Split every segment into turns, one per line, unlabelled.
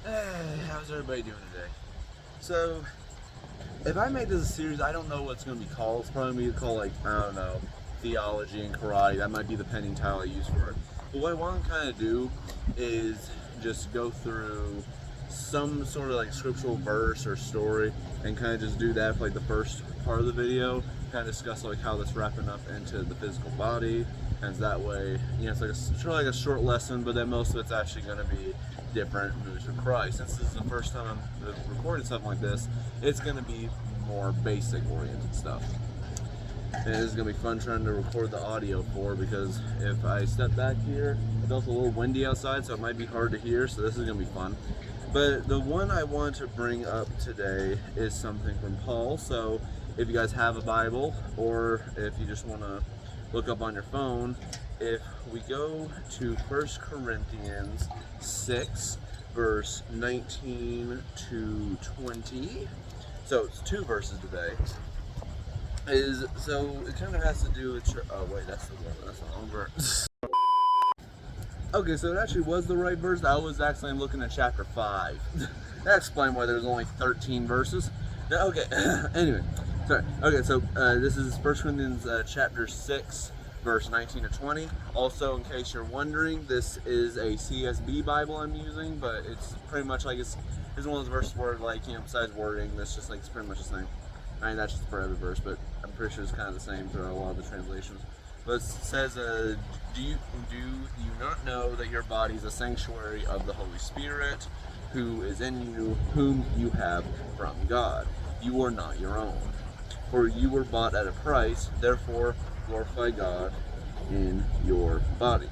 Hey, how's everybody doing today? So, if I make this a series, I don't know what it's going to be called. It's probably going to be called, like, I don't know, Theology and Karate. That might be the pending title I use for it. But what I want to kind of do is just go through some sort of, like, scriptural verse or story and kind of just do that for, like, the first part of the video. Kind of discuss, like, how that's wrapping up into the physical body. And that way, it's like like a short lesson, but then most of it's actually going to be different moves for Christ. Since this is the first time I'm recording something like this, it's going to be more basic oriented stuff. And it's going to be fun trying to record the audio because if I step back here, it's also a little windy outside, so it might be hard to hear, so this is going to be fun. But the one I want to bring up today is something from Paul. So if you guys have a Bible, or if you just want to look up on your phone, if we go to 1 Corinthians 6, verse 19 to 20, so it's two verses today, so it kind of has to do with, that's the wrong verse. Okay, so it actually was the right verse. I was actually looking at chapter 5. That explains why there's only 13 verses. Okay, anyway, sorry. Okay, so this is 1 Corinthians chapter 6, verse 19 to 20. Also, in case you're wondering, this is a CSB Bible I'm using, but it's pretty much like it's one of those verses where, like, besides wording, that's just like it's pretty much the same. I mean, that's just for every verse, but I'm pretty sure it's kind of the same throughout a lot of the translations. But it says, do you not know that your body is a sanctuary of the Holy Spirit, who is in you, whom you have from God? You are not your own, for you were bought at a price. Therefore, glorify God in your body.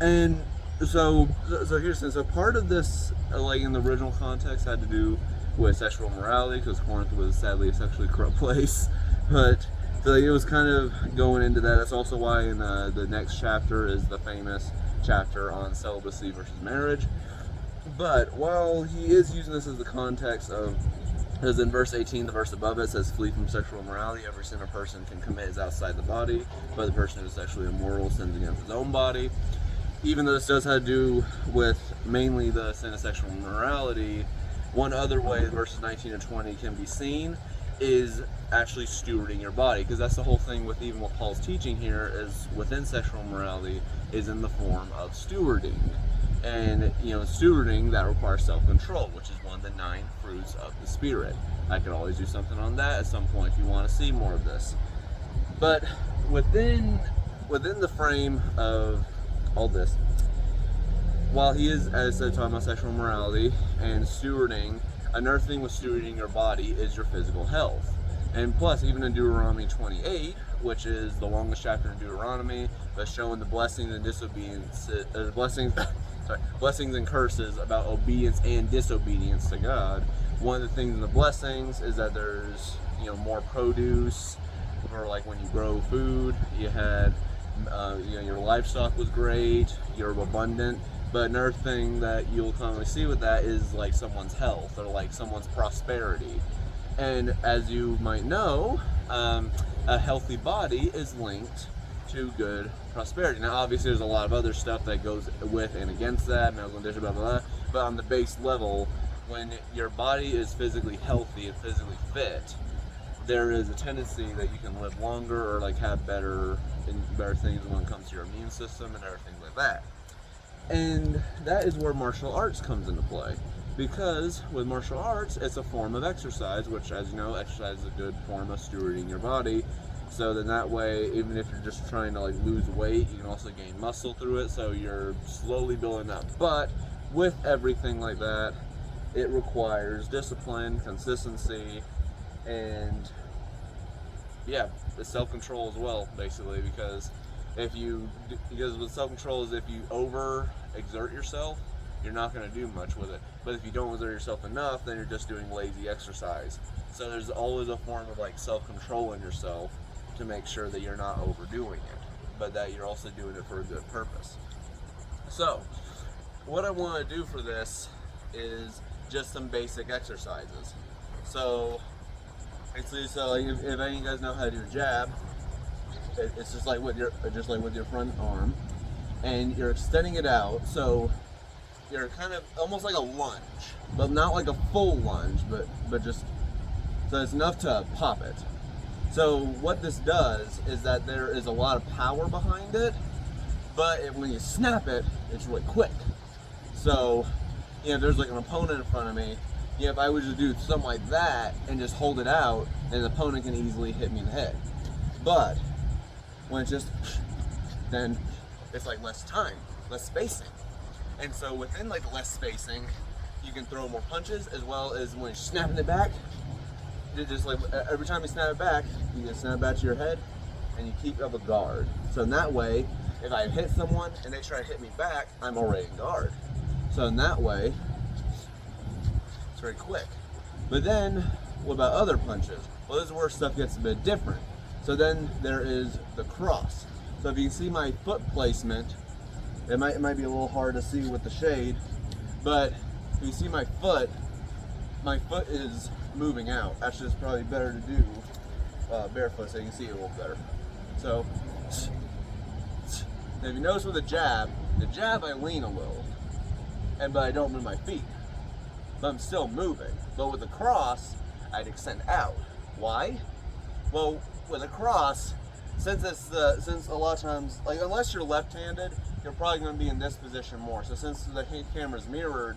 And so here's the thing. So part of this, like in the original context, had to do with sexual morality, because Corinth was sadly a sexually corrupt place. But so it was kind of going into that. That's also why in the next chapter is the famous chapter on celibacy versus marriage. But while he is using this as the context of, as in verse 18, the verse above it says, flee from sexual immorality. Every sin a person can commit is outside the body, but the person who is sexually immoral sins against his own body. Even though this does have to do with mainly the sin of sexual immorality, one other way verses 19 and 20 can be seen is actually stewarding your body, because that's the whole thing with even what Paul's teaching here is within sexual immorality is in the form of stewarding. And, stewarding, that requires self-control, which is one of the 9 fruits of the Spirit. I could always do something on that at some point if you want to see more of this. But within the frame of all this, while he is, as I said, talking about sexual immorality and stewarding, another thing with stewarding your body is your physical health. And plus, even in Deuteronomy 28, which is the longest chapter in Deuteronomy, but showing the blessings and disobedience, blessings and curses about obedience and disobedience to God. One of the things in the blessings is that there's more produce, for like when you grow food. You had your livestock was great, you're abundant. But another thing that you'll commonly see with that is like someone's health or like someone's prosperity. And as you might know, a healthy body is linked to good prosperity. Now, obviously, there's a lot of other stuff that goes with and against that, medical condition, blah, blah, blah. But on the base level, when your body is physically healthy and physically fit, there is a tendency that you can live longer or like have better things when it comes to your immune system and everything like that. And that is where martial arts comes into play. Because with martial arts, it's a form of exercise, which, as you know, exercise is a good form of stewarding your body. So then that way, even if you're just trying to like lose weight, you can also gain muscle through it. So you're slowly building up. But with everything like that, it requires discipline, consistency, and self-control as well, basically. Because with self-control is if you over-exert yourself, you're not going to do much with it. But if you don't exert yourself enough, then you're just doing lazy exercise. So there's always a form of like self-control in yourself to make sure that you're not overdoing it, but that you're also doing it for a good purpose. So what I want to do for this is just some basic exercises. So basically, if any of you guys know how to do a jab, it's just like with your front arm, and you're extending it out. So you're kind of almost like a lunge, but not like a full lunge, but just so it's enough to pop it. So what this does is that there is a lot of power behind it, but when you snap it, it's really quick. So, you know, if there's like an opponent in front of me, you know, if I would just do something like that and just hold it out, then the opponent can easily hit me in the head. But when it's just, then it's like less time, less spacing. And so within like the less spacing, you can throw more punches, as well as when you're snapping it back, it just like every time you snap it back, you can snap it back to your head and you keep up a guard. So in that way, if I hit someone and they try to hit me back, I'm already in guard. So in that way, it's very quick. But then, what about other punches? Well, this is where stuff gets a bit different. So then there is the cross. So if you can see my foot placement, it might be a little hard to see with the shade, but if you see my foot is moving out. Actually, it's probably better to do barefoot so you can see it a little better. So, now if you notice with the jab I lean a little, but I don't move my feet. But I'm still moving. But with the cross, I'd extend out. Why? Well, with a cross, since a lot of times, like unless you're left-handed, you're probably going to be in this position more. So since the camera's mirrored,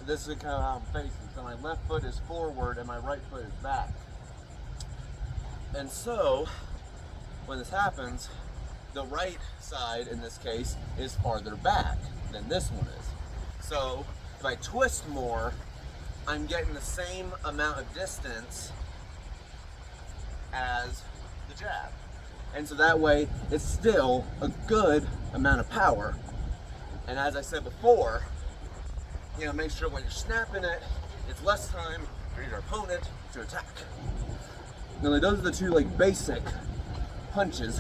this is kind of how I'm facing. So my left foot is forward and my right foot is back. And so, when this happens, the right side in this case is farther back than this one is. So if I twist more, I'm getting the same amount of distance as the jab. And so that way, it's still a good amount of power. And as I said before, you know, make sure when you're snapping it, it's less time for your opponent to attack. Now, like, those are the two like basic punches.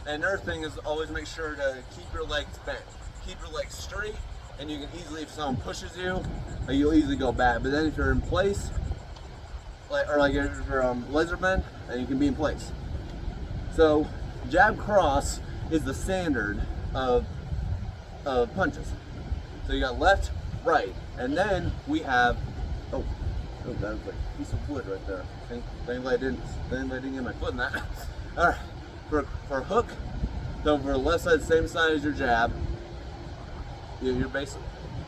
And another thing is always make sure to keep your legs bent, keep your legs straight, and you can easily, if someone pushes you, you'll easily go back. But then if you're in place, if your legs are bent, then you can be in place. So jab cross is the standard of punches. So you got left, right, and then we have that was like a piece of wood right there. Thankfully I didn't get my foot in that. All right, for hook, so for the left side, same side as your jab. You're basically,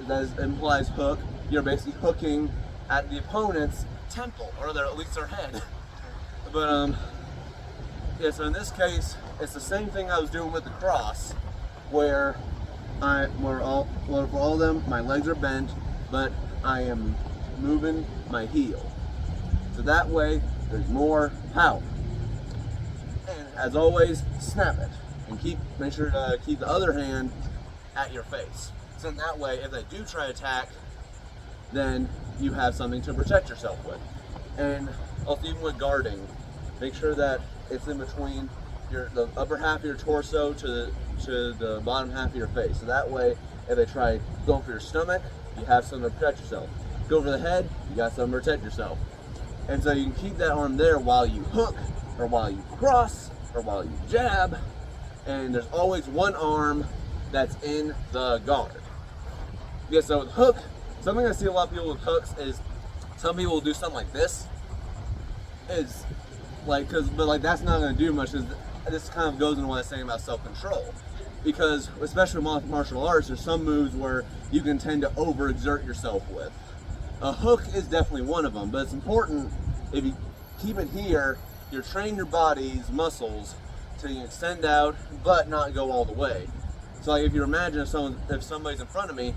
that implies hook. You're basically hooking at the opponent's temple, or at least their head. But yeah. So in this case, it's the same thing I was doing with the cross, where for all of them, my legs are bent, but I am moving my heel. So that way, there's more power. And as always, snap it, and make sure to keep the other hand at your face. So in that way, if they do try to attack, then you have something to protect yourself with. And also, even with guarding, make sure that it's in between the upper half of your torso to the bottom half of your face. So that way, if they try going for your stomach, you have something to protect yourself. Go for the head, you got something to protect yourself. And so you can keep that arm there while you hook, or while you cross, or while you jab. And there's always one arm that's in the guard. Yeah, so with hook, something I see a lot of people with hooks is some people will do something like this. But that's not going to do much. This kind of goes into what I was saying about self-control. Because, especially with martial arts, there's some moves where you can tend to overexert yourself with. A hook is definitely one of them, but it's important, if you keep it here, you're training your body's muscles to extend out, but not go all the way. So like if you imagine if somebody's in front of me,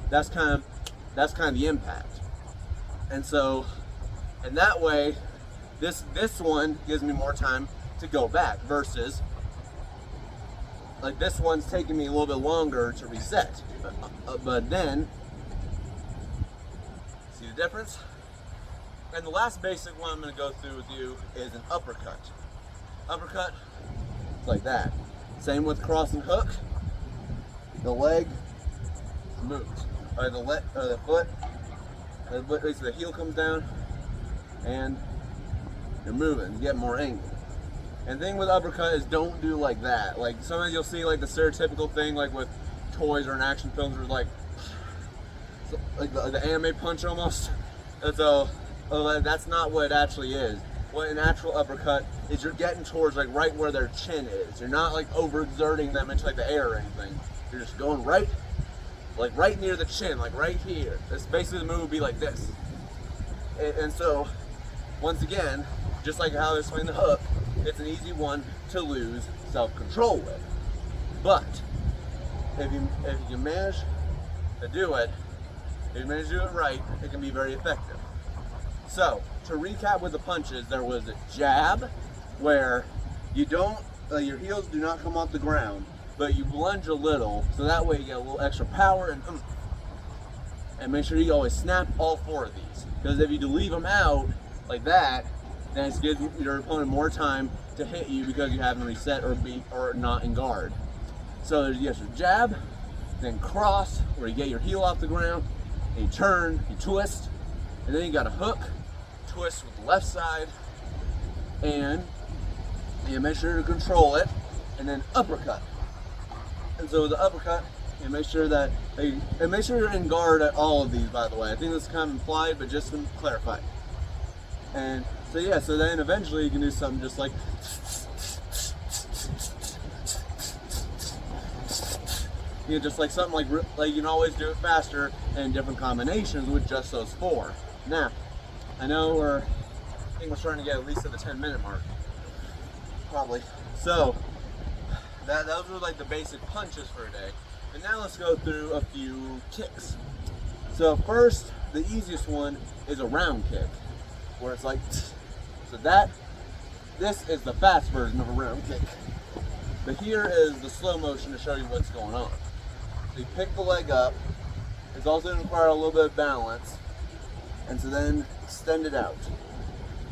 that's kind of the impact. And so, in that way, this one gives me more time to go back, versus like this one's taking me a little bit longer to reset. But then, see the difference? And the last basic one I'm going to go through with you is an uppercut. Uppercut, like that. Same with cross and hook. The leg moves, or the foot. The heel comes down, and you're moving. You get more angle. And the thing with uppercut is don't do like that. Like sometimes you'll see like the stereotypical thing, like with toys or in action films, where like like the anime punch almost. And so that's not what it actually is. What an actual uppercut is, you're getting towards like right where their chin is. You're not like overexerting them into like the air or anything. You're just going right, like right near the chin, like right here. That's basically the move would be like this. And so, once again, just like how I explained the hook, it's an easy one to lose self-control with. But if you manage to do it, if you manage to do it right, it can be very effective. So, to recap with the punches, there was a jab where you don't, your heels do not come off the ground, but you lunge a little, so that way you get a little extra power and make sure you always snap all 4 of these. Because if you leave them out like that, then it's gives your opponent more time to hit you because you haven't reset or not in guard. So there's your jab, then cross, where you get your heel off the ground, and you turn, you twist, and then you got a hook, twist with the left side, and you make sure to control it, and then uppercut. And so the uppercut, you make sure that and make sure you're in guard at all of these, by the way. I think this is kind of implied, but just to clarify. And so yeah, so then eventually you can do something just like just like something like you can always do it faster and different combinations with just those 4. Now, I know I think we're starting to get at least at the 10-minute mark, probably. So those were like the basic punches for a day. And now let's go through a few kicks. So first, the easiest one is a round kick, where it's like, so this is the fast version of a round kick. But here is the slow motion to show you what's going on. So you pick the leg up. It's also going to require a little bit of balance. And so then extend it out.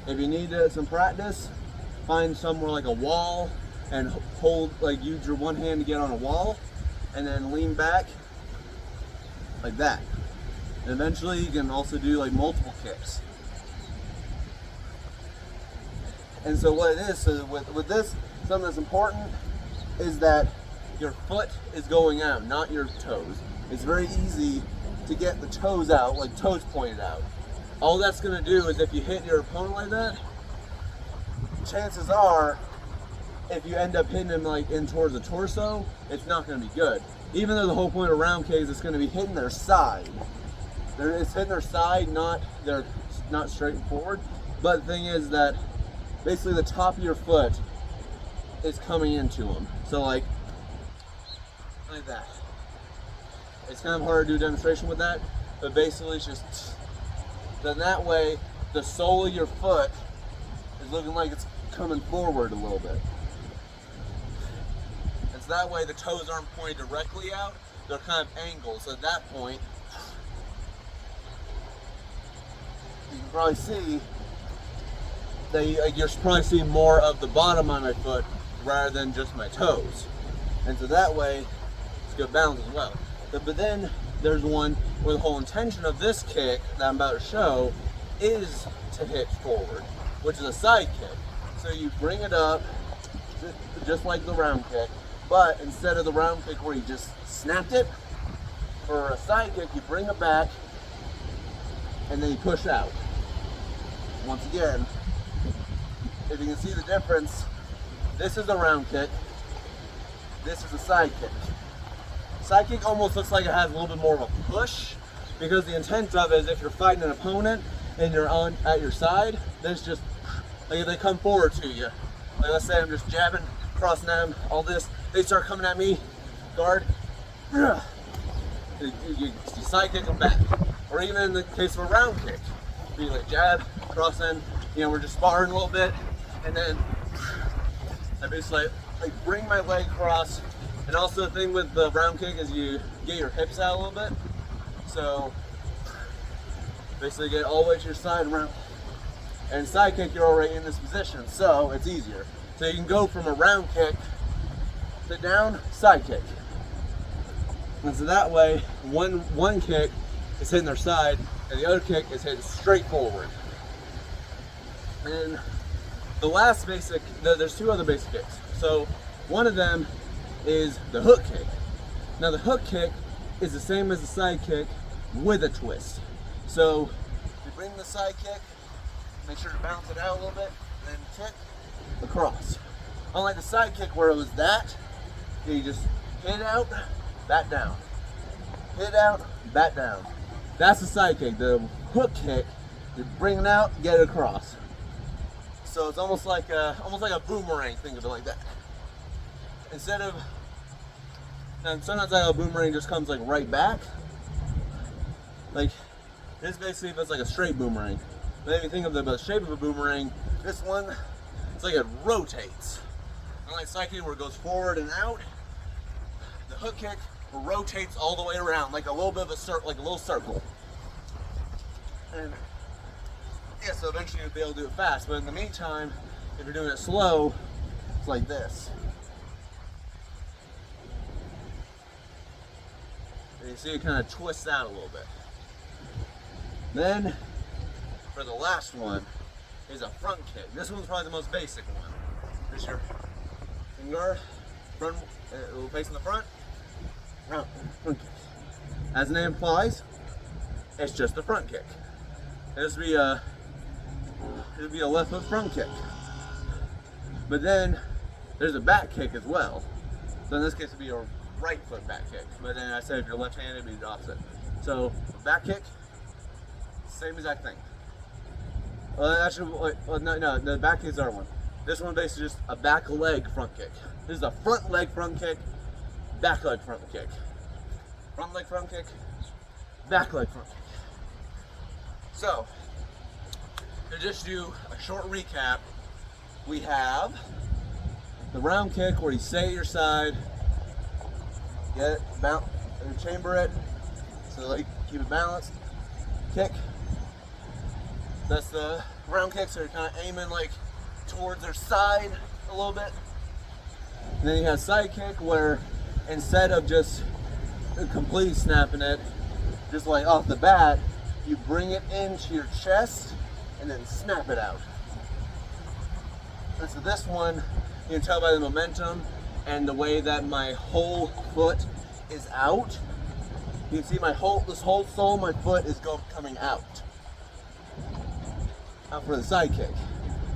If you need some practice, find somewhere like a wall and hold, like use your one hand to get on a wall and then lean back like that. And eventually you can also do like multiple kicks. And so what it is, so with this, something that's important is that your foot is going out, not your toes. It's very easy to get the toes out, like toes pointed out. All that's gonna do is if you hit your opponent like that, chances are, if you end up hitting him like in towards the torso, it's not gonna be good. Even though the whole point of round kicks is gonna be hitting their side. It's hitting their side, not straight forward. But the thing is that basically the top of your foot is coming into them. So like that. It's kind of hard to do a demonstration with that, but basically it's just, then that way the sole of your foot is looking like it's coming forward a little bit. And so that way the toes aren't pointed directly out, they're kind of angled. So at that point, you can probably see that you're probably seeing more of the bottom of my foot rather than just my toes. And so that way, it's good balance as well. But then there's one where the whole intention of this kick that I'm about to show is to hit forward, which is a side kick. So you bring it up, just like the round kick, but instead of the round kick where you just snapped it, for a side kick, you bring it back, and then you push out. Once again, if you can see the difference, this is a round kick, this is a side kick. Side kick almost looks like it has a little bit more of a push, because the intent of it is if you're fighting an opponent and you're on at your side, there's just, like if they come forward to you, like let's say I'm just jabbing, crossing them, all this, they start coming at me, guard, you side kick them back. Or even in the case of a round kick, be like jab, cross in, we're just sparring a little bit, and then I basically like bring my leg across. And also the thing with the round kick is you get your hips out a little bit. So basically get all the way to your side around. And side kick, you're already in this position, so it's easier. So you can go from a round kick to down, side kick. And so that way, one kick is hitting their side, and the other kick is hitting straight forward. And the last basic, there's 2 other basic kicks. So one of them is the hook kick. Now the hook kick is the same as the side kick, with a twist. So you bring the side kick, make sure to bounce it out a little bit, then kick across. Unlike the side kick where it was that, you just hit out, bat down. Hit out, bat down. That's the side kick. The hook kick, you bring it out, get it across. So it's almost like a boomerang. Think of it like that. Instead of, and sometimes a boomerang just comes like right back. Like this basically feels like a straight boomerang. But if you think of the shape of a boomerang, this one, it's like it rotates. Unlike side kick where it goes forward and out, the hook kick rotates all the way around, like a little bit of a circle, like a little circle. And yeah, so eventually you'll be able to do it fast. But in the meantime, if you're doing it slow, it's like this. And you see it kind of twists out a little bit. Then, for the last one, is a front kick. This one's probably the most basic one. Here's your finger, front, facing the front, front kick. As the name implies, it's just a front kick. This would be a left foot front kick. But then there's a back kick as well. So in this case, it'd be a right foot back kick. But then I said if you're left-handed, it'd be the opposite. So back kick, same exact thing. Actually, no, the back kick is our one. This one basically just a back leg front kick. This is a front leg front kick, back leg front kick. Front leg front kick, back leg front kick. So, to just do a short recap, we have the round kick where you stay at your side, get it, bounce, and chamber it, so like keep it balanced. Kick. That's the round kick, so you're kind of aiming like towards their side a little bit. And then you have side kick where instead of just completely snapping it, just like off the bat, you bring it into your chest and then snap it out. And so this one, you can tell by the momentum and the way that my whole foot is out. You can see this whole sole of my foot is coming out. Out for the side kick.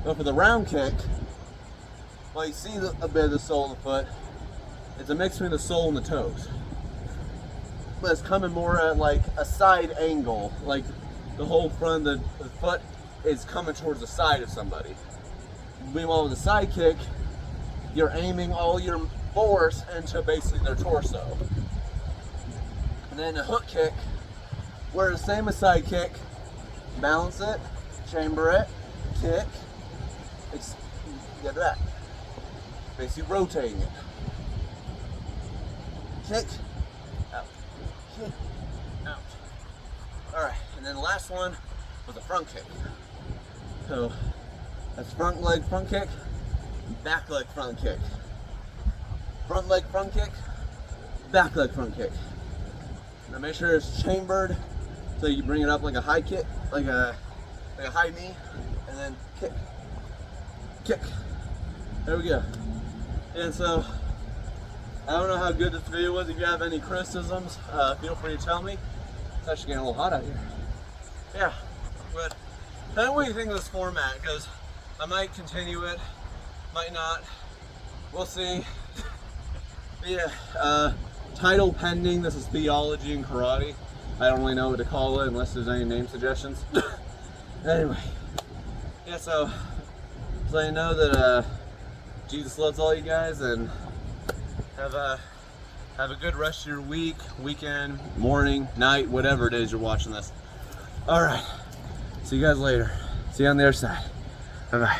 But for the round kick, well, you see a bit of the sole of the foot. It's a mix between the sole and the toes. But it's coming more at like a side angle, like the whole front of the foot is coming towards the side of somebody. Meanwhile, with the side kick, you're aiming all your force into basically their torso. And then a hook kick, where the same as side kick, balance it, chamber it, kick, get that. Basically rotating it. Kick, out, kick, out. Alright, and then the last one was a front kick. So that's front leg front kick, back leg front kick. Front leg front kick, back leg front kick. Now make sure it's chambered, so you bring it up like a high kick, like a high knee, and then kick, kick. There we go. And so, I don't know how good this video was. If you have any criticisms, feel free to tell me. It's actually getting a little hot out here. Yeah, but tell me what you think of this format, because I might continue it, might not. We'll see. Yeah, title pending. This is Theology and Karate. I don't really know what to call it unless there's any name suggestions. Anyway, yeah, so you know that Jesus loves all you guys, and have a good rest of your week, weekend, morning, night, whatever it is you're watching this. All right, see you guys later. See you on the other side. Bye bye.